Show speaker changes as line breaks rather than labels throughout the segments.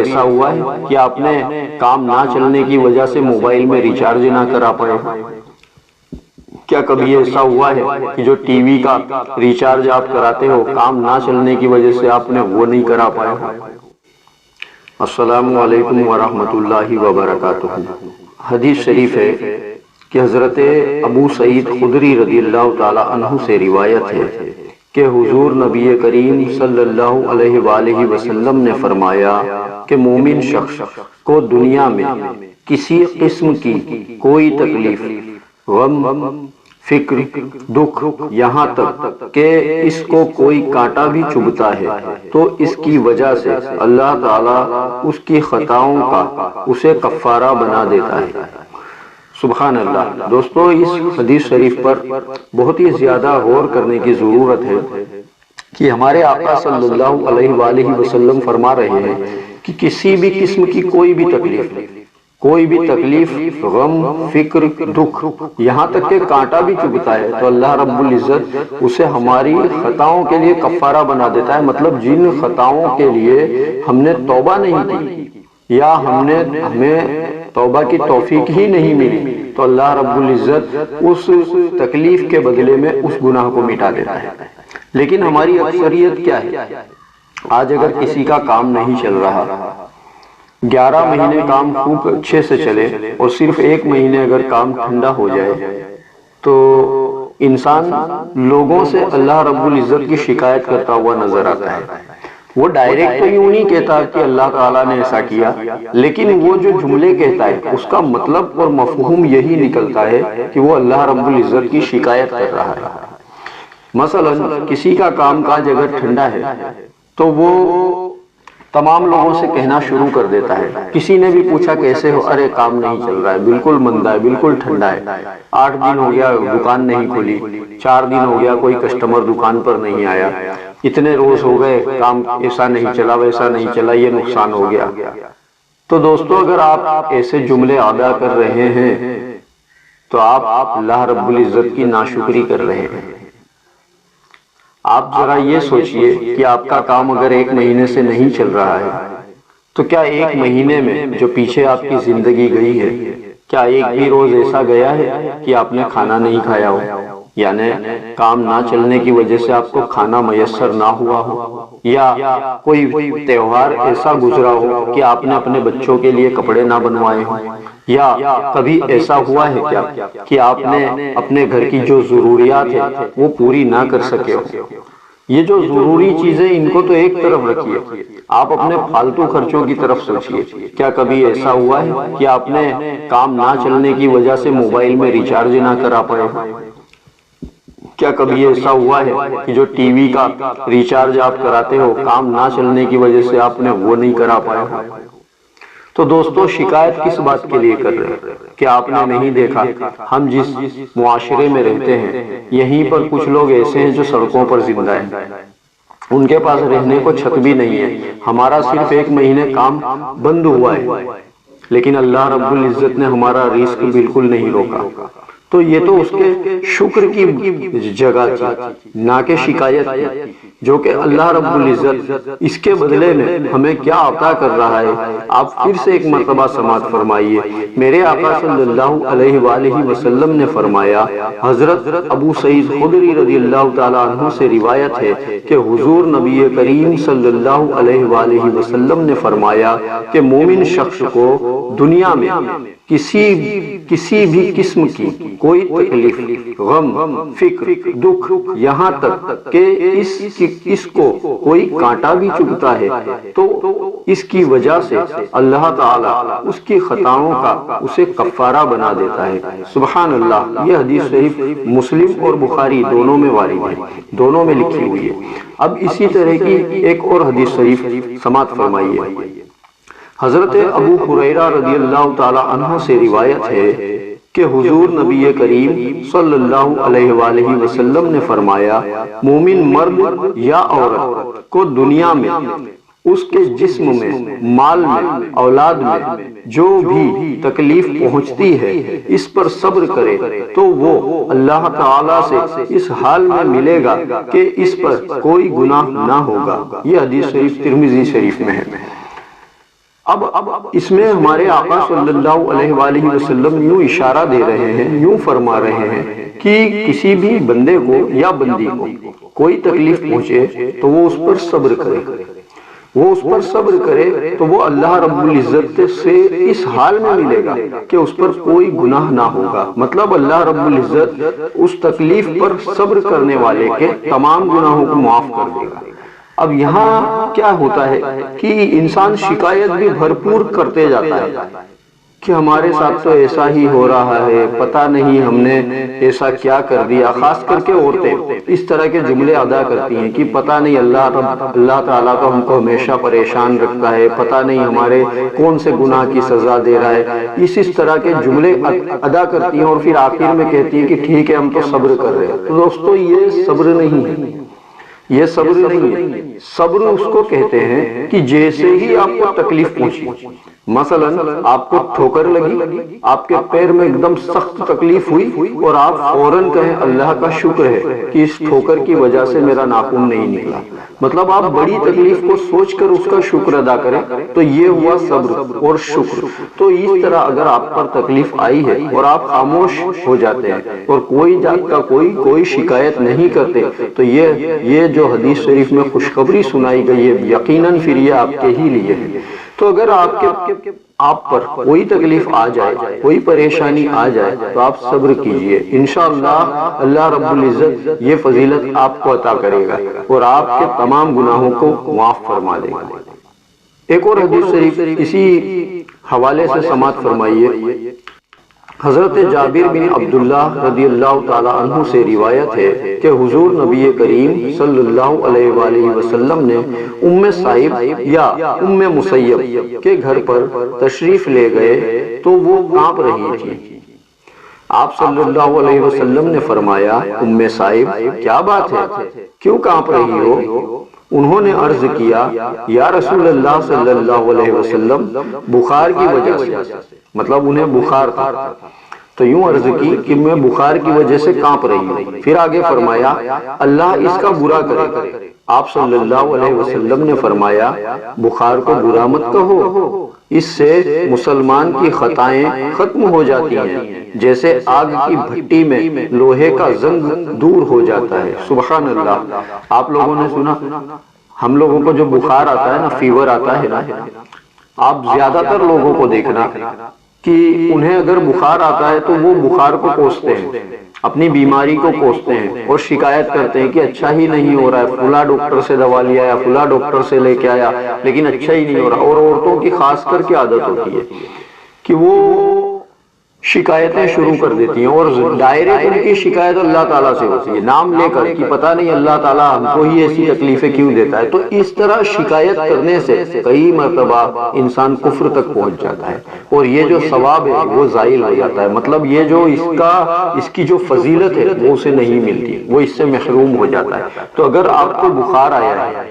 ایسا ہوا ہے کہ آپ نے کام نہ چلنے کی وجہ سے موبائل میں ریچارج نہ کرا پائے؟ کیا کبھی ایسا ہوا ہے کہ جو ٹی وی کا ریچارج آپ کراتے ہو کام نہ چلنے کی وجہ سے آپ نے وہ نہیں کرا پائے؟ السلام علیکم ورحمۃ اللہ وبرکاتہ۔ حدیث شریف ہے کہ حضرت ابو سعید خدری رضی اللہ تعالی عنہ سے روایت ہے کہ حضور نبی کریم صلی اللہ علیہ وآلہ وسلم نے فرمایا کہ مومن شخص کو دنیا میں کسی قسم کی کوئی تکلیف، غم، فکر، دکھ، یہاں تک کہ اس کو کوئی کانٹا بھی چبھتا ہے تو اس کی وجہ سے اللہ تعالیٰ اس کی خطاؤں کا اسے کفارہ بنا دیتا ہے۔ سبحان اللہ۔ دوستو، اس حدیث شریف پر بہت ہی زیادہ غور کرنے کی ضرورت ہے کہ ہمارے آقا صلی اللہ علیہ وآلہ وسلم فرما رہے ہیں کہ کسی بھی قسم کی کوئی بھی تکلیف، غم، فکر، دکھ، یہاں تک کہ کانٹا بھی چبھتا ہے تو اللہ رب العزت اسے ہماری خطاؤں کے لیے کفارہ بنا دیتا ہے۔ مطلب جن خطاؤں کے لیے ہم نے توبہ نہیں کی یا ہمیں توبہ کی توفیق ہی نہیں ملی تو اللہ رب العزت اس تکلیف کے بدلے میں اس گناہ کو مٹا دیتا ہے۔ لیکن ہماری اکثریت کیا ہے؟ آج اگر کسی کا کام نہیں چل رہا، 11 مہینے کام خوب اچھے سے چلے اور صرف 1 مہینے اگر کام ٹھنڈا ہو جائے تو انسان لوگوں سے اللہ رب العزت کی شکایت کرتا ہوا نظر آتا ہے۔ وہ ڈائریکٹ تو یوں نہیں کہتا کہ اللہ تعالیٰ نے ایسا کیا، لیکن وہ جو جملے کہتا ہے اس کا مطلب اور مفہوم یہی نکلتا ہے کہ وہ اللہ رب العزت کی شکایت کر رہا ہے۔ مثلا کسی کا کام کاج اگر ٹھنڈا ہے تو وہ تمام لوگوں سے کہنا شروع کر دیتا ہے، کسی نے بھی پوچھا کیسے ہو، ارے کام نہیں چل رہا ہے، بالکل مندا ہے، بالکل ٹھنڈا ہے، 8 دن ہو گیا دکان نہیں کھلی، 4 دن ہو گیا کوئی کسٹمر دکان پر نہیں آیا، اتنے روز ہو گئے کام ایسا نہیں چلا، ویسا نہیں چلا، یہ نقصان ہو گیا۔ تو دوستو، اگر آپ ایسے جملے ادا کر رہے ہیں تو آپ اللہ رب العزت کی ناشکری کر رہے ہیں۔ آپ ذرا یہ سوچئے کہ آپ کا کام اگر 1 مہینے سے نہیں چل رہا ہے تو کیا 1 مہینے میں جو پیچھے آپ کی زندگی گئی ہے، کیا ایک بھی روز ایسا گیا ہے کہ آپ نے کھانا نہیں کھایا ہو؟ یعنی کام نہ چلنے کی وجہ سے آپ کو کھانا میسر نہ ہوا ہو، یا کوئی تہوار ایسا گزرا ہو کہ آپ نے اپنے بچوں کے لیے کپڑے نہ بنوائے ہوں، یا کبھی ایسا ہوا ہے کیا کہ آپ نے اپنے گھر کی جو ضروریات ہیں وہ پوری نہ کر سکے ہو؟ یہ جو ضروری چیزیں ان کو تو ایک طرف رکھیے، آپ اپنے فالتو خرچوں کی طرف سوچئے۔ کیا کبھی ایسا ہوا ہے کہ آپ نے کام نہ چلنے کی وجہ سے موبائل میں ریچارج نہ کرا پائے؟ کیا کبھی ایسا ہوا ہے کہ جو ٹی وی کا ریچارج آپ کراتے ہو کام نہ چلنے کی وجہ سے آپ نے وہ نہیں کرا پائے؟ تو دوستو، شکایت کس بات کے لیے کر رہے ہیں کہ آپ نے نہیں دیکھا ہم جس معاشرے میں رہتے ہیں یہیں پر کچھ لوگ ایسے ہیں جو سڑکوں پر زندہ ہیں، ان کے پاس رہنے کو چھت بھی نہیں ہے، ہمارا صرف 1 مہینے کام بند ہوا ہے لیکن اللہ رب العزت نے ہمارا رزق بالکل نہیں روکا۔ تو یہ تو اس کے شکر کی جگہ تھی، نہ کہ شکایت کی، جو کہ اللہ رب العزت اس کے بدلے میں ہمیں کیا عطا کر رہا ہے۔ آپ پھر سے ایک مرتبہ سماعت فرمائیے، میرے آقا صلی اللہ علیہ وآلہ وسلم نے فرمایا، حضرت ابو سعید خدری رضی اللہ تعالیٰ عنہ سے روایت ہے کہ حضور نبی کریم صلی اللہ علیہ وآلہ وسلم نے فرمایا کہ مومن شخص کو دنیا میں کسی بھی قسم کی کوئی تکلیف، غم، فکر، دکھ، یہاں تک کہ اس کو کوئی کانٹا بھی چبھتا ہے تو اس کی وجہ سے اللہ تعالیٰ اس کی خطاؤں کا اسے کفارہ بنا دیتا ہے۔ سبحان اللہ۔ یہ حدیث شریف مسلم اور بخاری دونوں میں وارد ہے، دونوں میں لکھی ہوئی ہے۔ اب اسی طرح کی ایک اور حدیث شریف سماعت فرمائیے۔ حضرت ابو ہریرہ رضی اللہ تعالی عنہ سے روایت ہے کہ حضور نبی کریم صلی اللہ علیہ وآلہ وسلم نے فرمایا، مومن مرد یا عورت کو دنیا میں اس کے جسم میں، مال میں، اولاد میں جو بھی تکلیف پہنچتی ہے اس پر صبر کرے تو وہ اللہ تعالیٰ سے اس حال میں ملے گا کہ اس پر کوئی گناہ نہ ہوگا۔ یہ حدیث شریف ترمذی شریف میں ہے۔ اب اس میں ہمارے آقا صلی اللہ علیہ وآلہ وسلم یوں اشارہ دے رہے ہیں، یوں فرما رہے ہیں کہ کسی بھی بندے کو یا بندی کو کوئی تکلیف پہنچے تو وہ اس پر صبر کرے، وہ اس پر صبر کرے تو وہ اللہ رب العزت سے اس حال میں ملے گا کہ اس پر کوئی گناہ نہ ہوگا۔ مطلب اللہ رب العزت اس تکلیف پر صبر کرنے والے کے تمام گناہوں کو معاف کر دے گا۔ اب یہاں کیا ہوتا ہے کہ انسان شکایت بھی بھرپور کرتے جاتا ہے کہ ہمارے ساتھ تو ایسا ہی ہو رہا ہے، پتہ نہیں ہم نے ایسا کیا کر دیا۔ خاص کر کے عورتیں اس طرح کے جملے ادا کرتی ہیں کہ پتہ نہیں اللہ تعالیٰ کا ہم کو ہمیشہ پریشان رکھتا ہے، پتہ نہیں ہمارے کون سے گناہ کی سزا دے رہا ہے۔ اس طرح کے جملے ادا کرتی ہیں اور پھر آخر میں کہتی ہیں کہ ٹھیک ہے ہم تو صبر کر رہے ہیں۔ تو دوستو یہ صبر نہیں ہے، یہ صبر نہیں ہے۔ صبر اس کو کہتے ہیں کہ جیسے ہی آپ کو تکلیف پہنچی، مثلا آپ کو ٹھوکر لگی، آپ کے پیر میں ایک دم سخت تکلیف ہوئی اور آپ فوراً کہیں اللہ کا شکر ہے کہ اس ٹھوکر کی وجہ سے میرا ناخن نہیں نکلا۔ مطلب آپ بڑی تکلیف کو سوچ کر اس کا شکر ادا کریں تو یہ ہوا صبر اور شکر۔ تو اس طرح اگر آپ پر تکلیف آئی ہے اور آپ خاموش ہو جاتے ہیں اور کوئی جات کا کوئی شکایت نہیں کرتے تو یہ جو حدیث شریف میں خوشخبری سنائی گئی ہے یقیناً پھر یہ آپ کے ہی لیے ہے۔ تو اگر آپ پر کوئی تکلیف آ جائے، کوئی پریشانی آ جائے تو آپ صبر کیجئے، انشاءاللہ اللہ رب العزت یہ فضیلت آپ کو عطا کرے گا اور آپ کے تمام گناہوں کو معاف فرما دے گا۔ ایک اور حدیث شریف اسی حوالے سے سماعت فرمائیے۔ حضرت جابر بن عبداللہ رضی اللہ تعالی عنہ سے روایت ہے کہ حضور نبی کریم صلی اللہ علیہ وآلہ وسلم نے ام صائب یا ام مسیب کے گھر پر تشریف لے گئے تو وہ کانپ رہی تھی۔ آپ صلی اللہ علیہ وسلم نے فرمایا ام صائب کیا بات ہے، کیوں کانپ رہی ہو؟ انہوں نے عرض کیا یا رسول اللہ صلی اللہ علیہ وسلم بخار کی وجہ سے، مطلب انہیں بخار تھا، تو یوں عرض کی کہ میں بخار کی وجہ سے کانپ رہی ہوں۔ پھر آگے فرمایا اللہ اس کا برا کرے۔ آپ صلی اللہ علیہ وسلم نے فرمایا بخار کو برا مت کہو، اس سے مسلمان کی خطائیں ختم ہو جاتی ہیں، جیسے آگ کی بھٹی میں لوہے کا زنگ دور ہو جاتا ہے۔ سبحان اللہ۔ آپ لوگوں نے سنا ہم لوگوں کو جو بخار آتا ہے نا، فیور آتا ہے نا، آپ زیادہ تر لوگوں کو دیکھنا کہ انہیں اگر بخار آتا ہے تو وہ بخار کو کوستے ہیں، اپنی بیماری کو کوستے ہیں اور شکایت کرتے ہیں کہ اچھا ہی نہیں ہو رہا ہے، فلاں ڈاکٹر سے دوا لیا یا فلاں ڈاکٹر سے لے کے آیا لیکن اچھا ہی نہیں ہو رہا۔ اور عورتوں کی خاص کر کے عادت ہوتی ہے کہ وہ شکایتیں شروع کر دیتی ہیں اور ڈائریکٹ ان کی شکایت اللہ تعالیٰ سے ہوتی ہے، نام لے کر کہ پتہ نہیں اللہ تعالیٰ ہم کو ہی ایسی تکلیفیں کیوں دیتا ہے۔ تو اس طرح شکایت کرنے سے کئی مرتبہ انسان کفر تک پہنچ جاتا ہے اور یہ جو ثواب ہے وہ زائل ہو جاتا ہے، مطلب یہ جو اس کی جو فضیلت ہے وہ اسے نہیں ملتی، وہ اس سے محروم ہو جاتا ہے۔ تو اگر آپ کو بخار آیا ہے،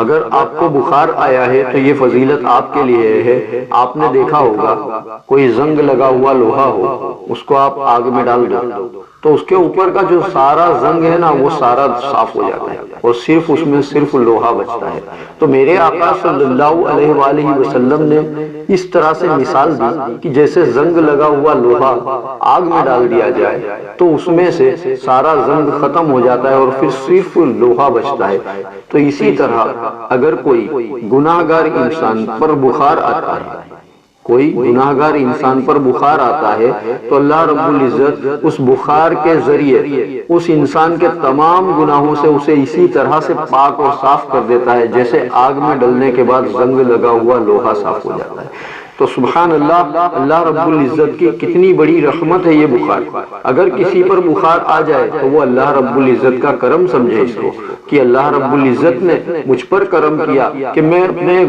اگر آپ کو بخار آیا ہے تو یہ فضیلت آپ کے لیے ہے۔ آپ نے دیکھا ہوگا کوئی زنگ لگا ہوا لوہا ہو، اس کو آپ آگ میں ڈال دو تو اس کے اوپر کا جو سارا زنگ ہے نا وہ سارا صاف ہو جاتا ہے اور صرف اس میں صرف لوہا بچتا ہے۔ تو میرے آقا صلی اللہ علیہ وآلہ وسلم نے اس طرح سے مثال دی کہ جیسے زنگ لگا ہوا لوہا آگ میں ڈال دیا جائے تو اس میں سے سارا زنگ ختم ہو جاتا ہے اور پھر صرف لوہا بچتا ہے۔ تو اسی طرح اگر کوئی گناہگار انسان پر بخار آتا ہے، کوئی گناہگار انسان پر بخار آتا ہے تو اللہ رب العزت اس بخار کے ذریعے اس انسان کے تمام گناہوں سے اسے اسی طرح سے پاک اور صاف کر دیتا ہے جیسے آگ میں ڈلنے کے بعد زنگ لگا ہوا لوہا صاف ہو جاتا ہے۔ تو سبحان اللہ، اللہ رب العزت کی کتنی بڑی رحمت ہے یہ بخار۔ اگر کسی پر بخار آ جائے تو وہ اللہ رب العزت کا کرم سمجھے اس کو کہ اللہ رب العزت نے مجھ پر کرم کیا کہ میں اپنے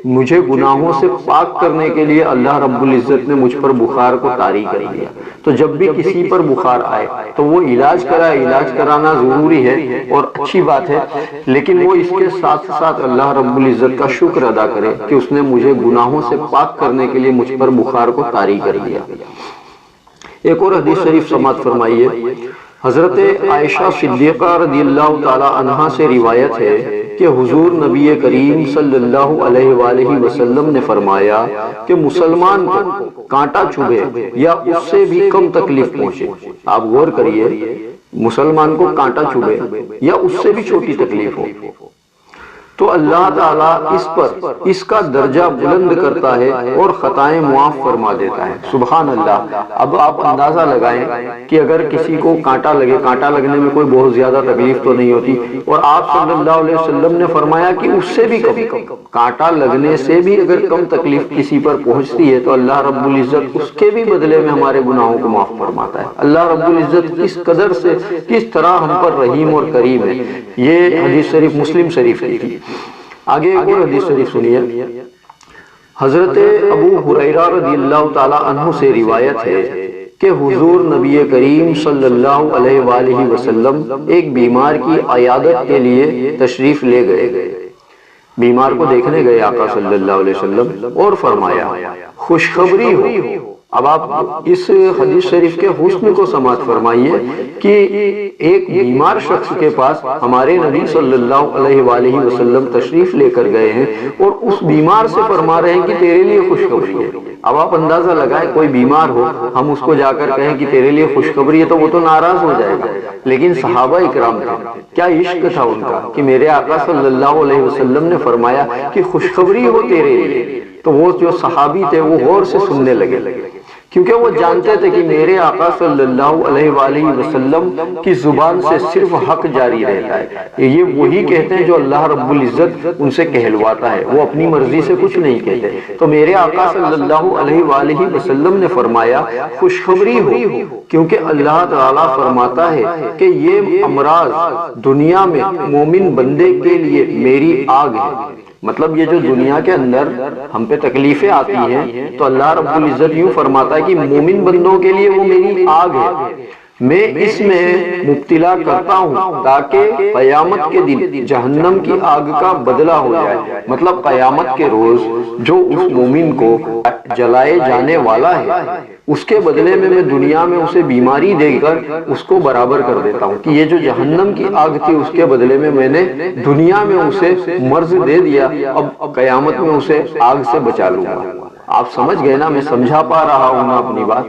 مجھے گناہوں سے پاک کرنے کے لیے اللہ رب العزت نے مجھ پر بخار کو طاری کر دیا۔ تو جب بھی کسی پر بخار آئے تو وہ علاج کرائے، علاج کرانا ضروری ہے اور اچھی بات ہے، لیکن وہ اس کے ساتھ ساتھ اللہ رب العزت کا شکر ادا کرے کہ اس نے مجھے گناہوں سے پاک کرنے کے لیے مجھ پر بخار کو طاری کر دیا۔ ایک اور حدیث شریف سماعت فرمائیے۔ حضرت عائشہ صدیقہ رضی اللہ تعالی عنہا سے روایت ہے کہ حضور نبی کریم صلی اللہ علیہ وآلہ وسلم نے فرمایا کہ مسلمان کو کانٹا چبھے یا اس سے بھی کم تکلیف پہنچے، آپ غور کریے، مسلمان کو کانٹا چبھے یا اس سے بھی چھوٹی تکلیف ہو تو اللہ تعالیٰ اس پر اس کا درجہ بلند کرتا ہے اور خطائیں معاف فرما دیتا ہے۔ سبحان اللہ۔ اب آپ اندازہ لگائیں کہ اگر کسی کو کانٹا لگے، کانٹا لگنے میں کوئی بہت زیادہ تکلیف تو نہیں ہوتی، اور آپ صلی اللہ علیہ وسلم نے فرمایا کہ اس سے بھی کم، کانٹا لگنے سے بھی اگر کم تکلیف کسی پر پہنچتی ہے تو اللہ رب العزت اس کے بھی بدلے میں ہمارے گناہوں کو معاف فرماتا ہے۔ اللہ رب العزت کس قدر سے، کس طرح ہم پر رحیم اور کریم ہے۔ یہ حدیث شریف مسلم شریف کی تھی۔ آگے ایک اور حدیث شریف سنیے، حضرت ابو ہریرہ رضی اللہ تعالی عنہ سے روایت ہے کہ حضور نبی کریم صلی اللہ علیہ وآلہ وسلم ایک بیمار کی عیادت کے لیے تشریف لے گئے، بیمار کو دیکھنے گئے آقا صلی اللہ علیہ وسلم، اور فرمایا خوشخبری ہو۔ اب آپ اس حدیث شریف کے حسن کو سماعت فرمائیے کہ ایک بیمار شخص کے پاس ہمارے نبی صلی اللہ علیہ وآلہ وسلم تشریف لے کر گئے ہیں اور اس بیمار سے فرما رہے ہیں کہ تیرے لیے خوشخبری ہے۔ اب آپ اندازہ لگائیں، کوئی بیمار ہو، ہم اس کو جا کر کہیں کہ تیرے لیے خوشخبری ہے تو وہ تو ناراض ہو جائے گا، لیکن صحابہ اکرام تھے، کیا عشق تھا ان کا کہ میرے آقا صلی اللہ علیہ وسلم نے فرمایا کہ خوشخبری ہو تیرے لیے، تو وہ جو صحابی تھے وہ غور سے سننے لگے، کیونکہ وہ جانتے تھے کہ میرے آقا صلی اللہ علیہ وآلہ وسلم کی زبان سے صرف حق جاری رہتا ہے، یہ وہی کہتے ہیں جو اللہ رب العزت ان سے کہلواتا ہے، وہ اپنی مرضی سے کچھ نہیں کہتے۔ تو میرے آقا صلی اللہ علیہ وآلہ وسلم نے فرمایا خوشخبری ہو، کیونکہ اللہ تعالیٰ فرماتا ہے کہ یہ امراض دنیا میں مومن بندے کے لیے میری آگ ہے۔ مطلب یہ جو دنیا کے اندر ہم پہ تکلیفیں آتی ہیں تو اللہ رب العزت یوں فرماتا ہے کہ مومن بندوں کے لیے وہ میری آگ ہے، میں اس میں مبتلا کرتا ہوں تاکہ قیامت کے دن جہنم کی آگ کا بدلہ ہو جائے۔ مطلب قیامت کے روز جو اس مومن کو جلائے جانے والا ہے اس کے بدلے میں دنیا میں اسے بیماری دے کر اس کو برابر کر دیتا ہوں، کہ یہ جو جہنم کی آگ تھی اس کے بدلے میں نے دنیا میں اسے مرض دے دیا، اب قیامت میں اسے آگ سے بچا لوں گا۔ آپ سمجھ گئے نا، میں سمجھا پا رہا ہوں نا اپنی بات،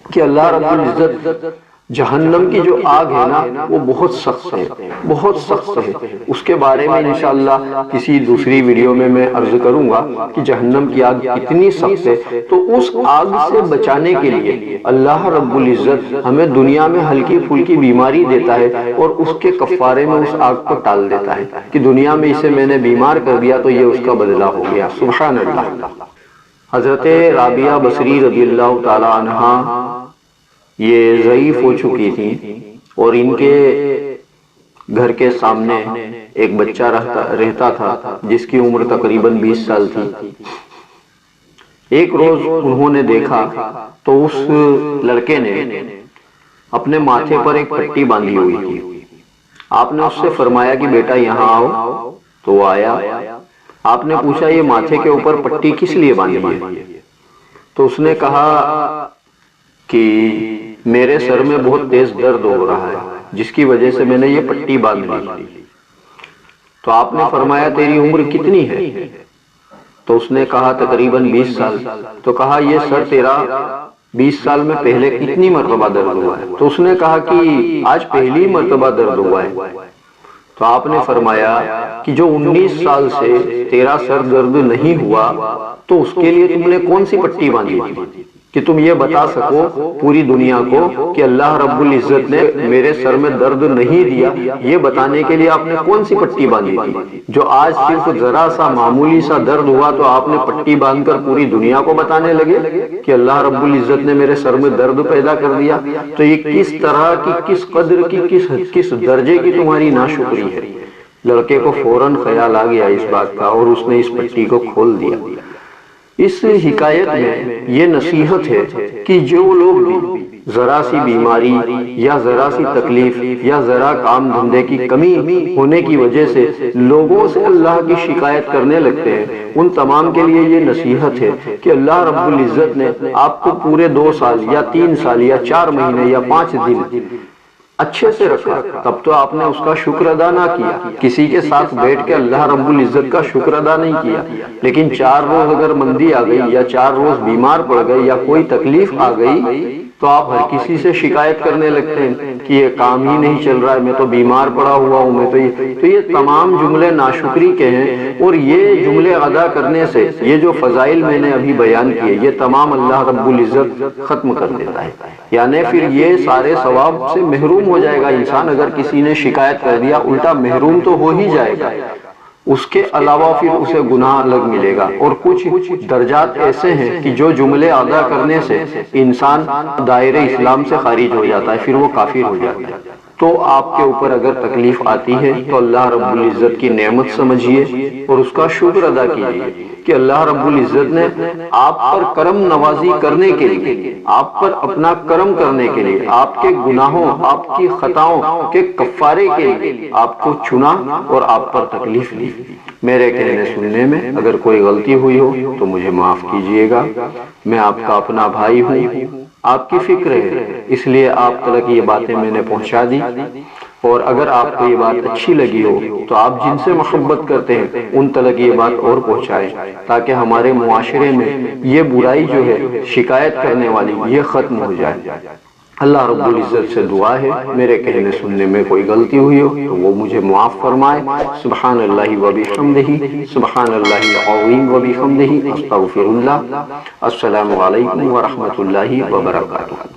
کہ اللہ رب العزت جہنم کی جو آگ ہے نا وہ بہت سخت ہے، بہت سخت ہے۔ اس کے بارے میں انشاءاللہ کسی دوسری ویڈیو میں عرض کروں گا کہ جہنم کی آگ کتنی سخت ہے۔ تو اس آگ سے بچانے کے لیے اللہ رب العزت ہمیں دنیا میں ہلکی پھلکی بیماری دیتا ہے اور اس کے کفارے میں اس آگ کو ٹال دیتا ہے کہ دنیا میں اسے میں نے بیمار کر دیا تو یہ اس کا بدلہ ہو گیا۔ سبحان اللہ۔ حضرت رابعہ بصری رضی اللہ تعالی عنہا یہ ضعیف ہو چکی تھی اور ان کے گھر کے سامنے ایک بچہ رہتا تھا جس کی عمر تقریباً 20 سال تھی۔ ایک روز انہوں نے دیکھا تو اس لڑکے نے اپنے ماتھے پر ایک پٹی باندھی ہوئی تھی۔ آپ نے اس سے فرمایا کہ بیٹا یہاں آؤ، تو وہ آیا۔ آپ نے پوچھا یہ ماتھے کے اوپر پٹی کس لیے باندھی ہے؟ تو اس نے کہا کہ میرے سر میں بہت تیز درد ہو رہا ہے جس کی وجہ سے میں نے یہ پٹی باندھ لی۔ تو آپ نے فرمایا تیری عمر کتنی ہے؟ تو اس نے کہا تقریباً 20 سال۔ تو کہا یہ سر تیرا 20 سال میں پہلے کتنی مرتبہ درد ہوا ہے؟ تو اس نے کہا کہ آج پہلی مرتبہ درد ہوا ہے۔ تو آپ نے فرمایا کہ جو 19 سال سے تیرا سر درد نہیں ہوا تو اس کے لیے تم نے کون سی پٹی باندھی تھی کہ تم یہ بتا سکو پوری دنیا کو کہ اللہ رب العزت نے میرے سر میں درد نہیں دیا، یہ بتانے کے لیے آپ نے کون سی پٹی باندھی تھی؟ جو آج صرف ذرا سا معمولی سا درد ہوا تو آپ نے پٹی باندھ کر پوری دنیا کو بتانے لگے کہ اللہ رب العزت نے میرے سر میں درد پیدا کر دیا۔ تو یہ کس طرح کی، کس قدر کی، کس درجے کی تمہاری ناشکری ہے۔ لڑکے کو فوراً خیال آ گیا اس بات کا اور اس نے اس پٹی کو کھول دیا۔ اس حکایت میں یہ نصیحت ہے کہ جو لوگ بھی ذرا سی بیماری یا ذرا سی تکلیف یا ذرا کام دھندے کی کمی ہونے کی وجہ سے لوگوں سے اللہ کی شکایت کرنے لگتے ہیں، ان تمام کے لیے یہ نصیحت ہے کہ اللہ رب العزت نے آپ کو پورے 2 سال یا 3 سال یا 4 مہینے یا 5 دن اچھے سے رکھا، تب تو آپ نے اس کا شکر ادا نہ کیا، کسی کے ساتھ بیٹھ کے اللہ رب العزت کا شکر ادا نہیں کیا۔ لیکن 4 روز اگر مندی آ گئی یا 4 روز بیمار پڑ گئے یا کوئی تکلیف آ گئی تو آپ ہر کسی سے شکایت کرنے لگتے ہیں کہ یہ کام ہی نہیں چل رہا ہے، میں تو بیمار پڑا ہوا ہوں، میں تو یہ تمام جملے ناشکری کے ہیں۔ اور یہ جملے ادا کرنے سے یہ جو فضائل میں نے ابھی بیان کیے یہ تمام اللہ رب العزت ختم کر دیتا ہے، یعنی پھر یہ سارے ثواب سے محروم ہو جائے گا انسان۔ اگر کسی نے شکایت کر دیا الٹا محروم تو ہو ہی جائے گا، اس کے علاوہ پھر اسے گناہ الگ ملے گا۔ اور کچھ درجات ایسے ہیں کہ جو جملے ادا کرنے سے انسان دائرہ اسلام سے خارج ہو جاتا ہے، پھر وہ کافر ہو جاتا ہے۔ تو آپ کے اوپر اگر تکلیف آتی ہے تو اللہ رب العزت کی نعمت سمجھیے اور اس کا شکر ادا کیجیے کہ اللہ رب العزت نے آپ پر کرم نوازی کرنے کے لیے، آپ پر اپنا کرم کرنے کے لیے، آپ کے گناہوں، آپ کی خطاؤں کے کفارے کے لیے آپ کو چنا اور آپ پر تکلیف لی۔ میرے کہنے سننے میں اگر کوئی غلطی ہوئی ہو تو مجھے معاف کیجیے گا۔ میں آپ کا اپنا بھائی ہوں، آپ کی فکر ہے، اس لیے آپ تک یہ باتیں میں نے پہنچا دی۔ اور اگر آپ کو یہ بات اچھی لگی ہو تو آپ جن سے محبت کرتے ہیں ان تک یہ بات اور پہنچائیں تاکہ ہمارے معاشرے میں یہ برائی جو ہے شکایت کرنے والی یہ ختم ہو جائے۔ اللہ رب العزت سے دعا ہے میرے کہنے سننے میں کوئی غلطی ہوئی ہو تو وہ مجھے معاف فرمائے۔ سبحان اللہ و بحمدہ، سبحان اللہ العظیم و بحمدہ، استغفر اللہ۔ السلام علیکم ورحمۃ اللہ وبرکاتہ۔